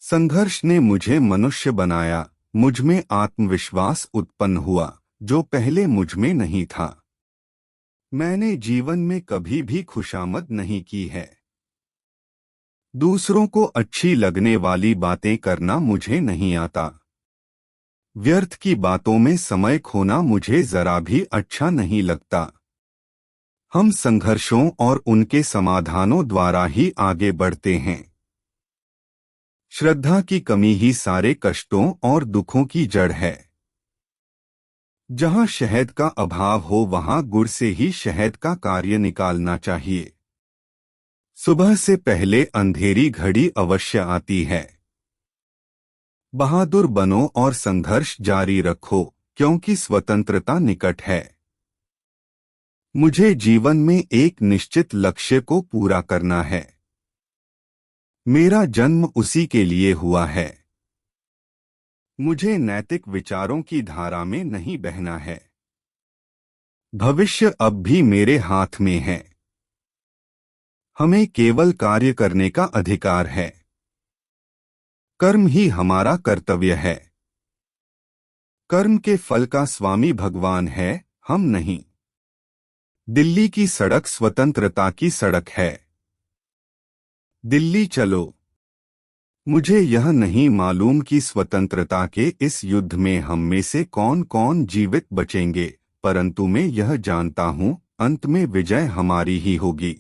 संघर्ष ने मुझे मनुष्य बनाया, मुझ में आत्मविश्वास उत्पन्न हुआ जो पहले मुझ में नहीं था। मैंने जीवन में कभी भी खुशामद नहीं की है। दूसरों को अच्छी लगने वाली बातें करना मुझे नहीं आता। व्यर्थ की बातों में समय खोना मुझे जरा भी अच्छा नहीं लगता। हम संघर्षों और उनके समाधानों द्वारा ही आगे बढ़ते हैं। श्रद्धा की कमी ही सारे कष्टों और दुखों की जड़ है। जहां शहद का अभाव हो वहां गुड़ से ही शहद का कार्य निकालना चाहिए। सुबह से पहले अंधेरी घड़ी अवश्य आती है। बहादुर बनो और संघर्ष जारी रखो, क्योंकि स्वतंत्रता निकट है। मुझे जीवन में एक निश्चित लक्ष्य को पूरा करना है। मेरा जन्म उसी के लिए हुआ है। मुझे नैतिक विचारों की धारा में नहीं बहना है। भविष्य अब भी मेरे हाथ में है। हमें केवल कार्य करने का अधिकार है। कर्म ही हमारा कर्तव्य है। कर्म के फल का स्वामी भगवान है, हम नहीं। दिल्ली की सड़क स्वतंत्रता की सड़क है। दिल्ली चलो। मुझे यह नहीं मालूम कि स्वतंत्रता के इस युद्ध में हम में से कौन कौन जीवित बचेंगे, परंतु मैं यह जानता हूं, अंत में विजय हमारी ही होगी।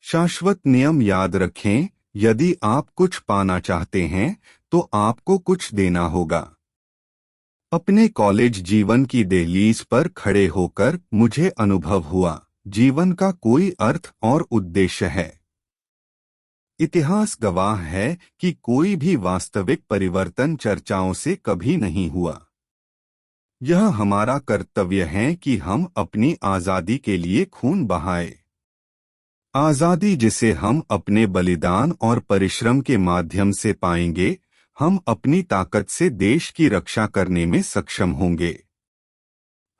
शाश्वत नियम याद रखें, यदि आप कुछ पाना चाहते हैं तो आपको कुछ देना होगा। अपने कॉलेज जीवन की दहलीज पर खड़े होकर मुझे अनुभव हुआ, जीवन का कोई अर्थ और उद्देश्य है। इतिहास गवाह है कि कोई भी वास्तविक परिवर्तन चर्चाओं से कभी नहीं हुआ। यह हमारा कर्तव्य है कि हम अपनी आजादी के लिए खून बहाएं। आजादी जिसे हम अपने बलिदान और परिश्रम के माध्यम से पाएंगे, हम अपनी ताकत से देश की रक्षा करने में सक्षम होंगे।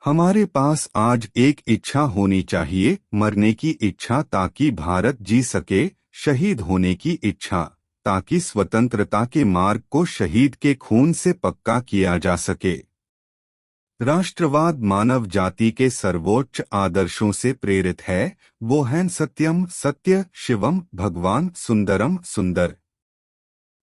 हमारे पास आज एक इच्छा होनी चाहिए, मरने की इच्छा ताकि भारत जी सके, शहीद होने की इच्छा ताकि स्वतंत्रता के मार्ग को शहीद के खून से पक्का किया जा सके। राष्ट्रवाद मानव जाति के सर्वोच्च आदर्शों से प्रेरित है। वो हैं सत्यम सत्य, शिवम भगवान, सुंदरम सुंदर।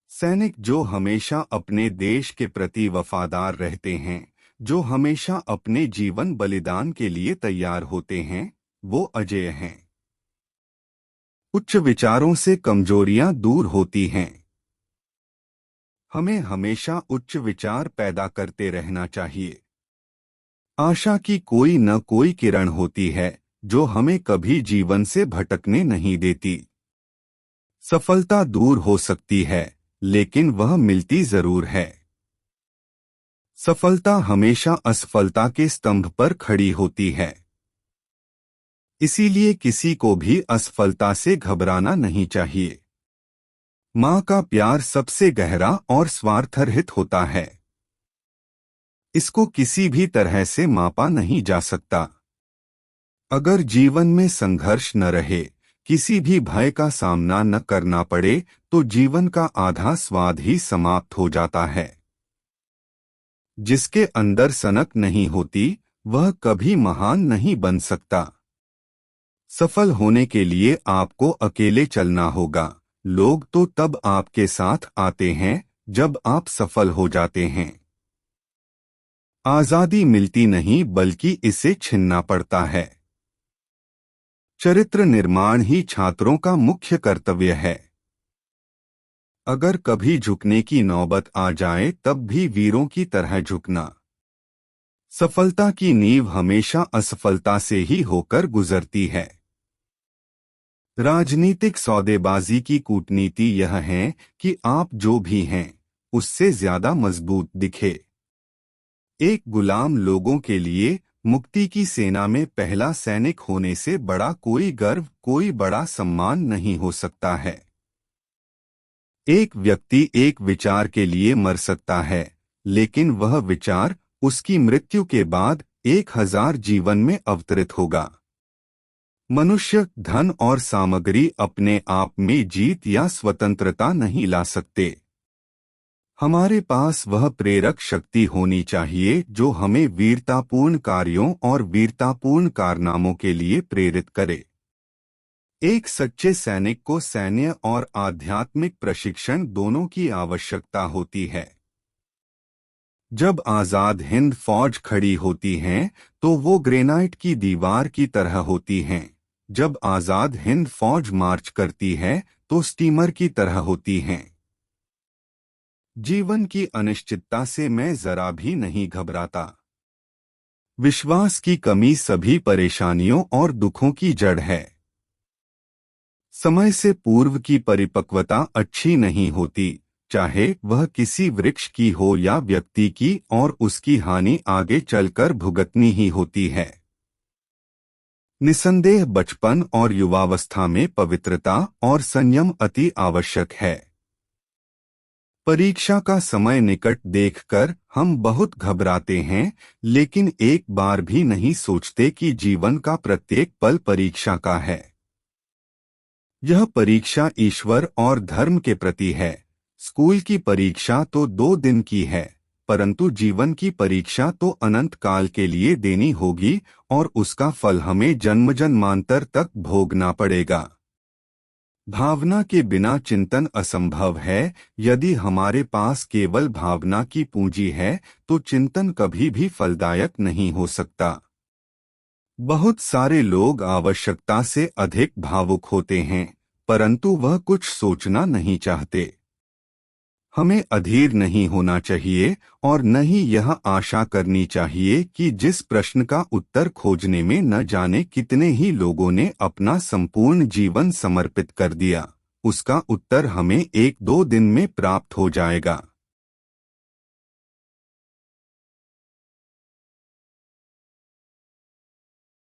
सैनिक जो हमेशा अपने देश के प्रति वफादार रहते हैं, जो हमेशा अपने जीवन बलिदान के लिए तैयार होते हैं, वो अजेय हैं। उच्च विचारों से कमजोरियां दूर होती हैं। हमें हमेशा उच्च विचार पैदा करते रहना चाहिए। आशा की कोई न कोई किरण होती है जो हमें कभी जीवन से भटकने नहीं देती। सफलता दूर हो सकती है, लेकिन वह मिलती जरूर है। सफलता हमेशा असफलता के स्तंभ पर खड़ी होती है। इसीलिए किसी को भी असफलता से घबराना नहीं चाहिए। माँ का प्यार सबसे गहरा और स्वार्थरहित होता है। इसको किसी भी तरह से मापा नहीं जा सकता। अगर जीवन में संघर्ष न रहे, किसी भी भय का सामना न करना पड़े, तो जीवन का आधा स्वाद ही समाप्त हो जाता है। जिसके अंदर सनक नहीं होती, वह कभी महान नहीं बन सकता। सफल होने के लिए आपको अकेले चलना होगा। लोग तो तब आपके साथ आते हैं जब आप सफल हो जाते हैं। आजादी मिलती नहीं बल्कि इसे छीनना पड़ता है। चरित्र निर्माण ही छात्रों का मुख्य कर्तव्य है। अगर कभी झुकने की नौबत आ जाए तब भी वीरों की तरह झुकना। सफलता की नींव हमेशा असफलता से ही होकर गुजरती है। राजनीतिक सौदेबाजी की कूटनीति यह है कि आप जो भी हैं, उससे ज्यादा मजबूत दिखे। एक गुलाम लोगों के लिए मुक्ति की सेना में पहला सैनिक होने से बड़ा कोई गर्व, कोई बड़ा सम्मान नहीं हो सकता है। एक व्यक्ति एक विचार के लिए मर सकता है, लेकिन वह विचार उसकी मृत्यु के बाद 1000 जीवन में अवतरित होगा। मनुष्य धन और सामग्री अपने आप में जीत या स्वतंत्रता नहीं ला सकते। हमारे पास वह प्रेरक शक्ति होनी चाहिए जो हमें वीरतापूर्ण कार्यों और वीरतापूर्ण कारनामों के लिए प्रेरित करे। एक सच्चे सैनिक को सैन्य और आध्यात्मिक प्रशिक्षण दोनों की आवश्यकता होती है। जब आजाद हिंद फौज खड़ी होती है तो वो ग्रेनाइट की दीवार की तरह होती हैं। जब आजाद हिंद फौज मार्च करती है तो स्टीमर की तरह होती हैं। जीवन की अनिश्चितता से मैं जरा भी नहीं घबराता। विश्वास की कमी सभी परेशानियों और दुखों की जड़ है। समय से पूर्व की परिपक्वता अच्छी नहीं होती, चाहे वह किसी वृक्ष की हो या व्यक्ति की, और उसकी हानि आगे चलकर भुगतनी ही होती है। निसंदेह बचपन और युवावस्था में पवित्रता और संयम अति आवश्यक है। परीक्षा का समय निकट देखकर हम बहुत घबराते हैं, लेकिन एक बार भी नहीं सोचते कि जीवन का प्रत्येक पल परीक्षा का है। यह परीक्षा ईश्वर और धर्म के प्रति है। स्कूल की परीक्षा तो 2 दिन की है, परंतु जीवन की परीक्षा तो अनंत काल के लिए देनी होगी और उसका फल हमें जन्म जन्मांतर तक भोगना पड़ेगा। भावना के बिना चिंतन असंभव है। यदि हमारे पास केवल भावना की पूंजी है तो चिंतन कभी भी फलदायक नहीं हो सकता। बहुत सारे लोग आवश्यकता से अधिक भावुक होते हैं, परंतु वह कुछ सोचना नहीं चाहते। हमें अधीर नहीं होना चाहिए और न ही यह आशा करनी चाहिए कि जिस प्रश्न का उत्तर खोजने में न जाने कितने ही लोगों ने अपना संपूर्ण जीवन समर्पित कर दिया, उसका उत्तर हमें 1-2 दिन में प्राप्त हो जाएगा।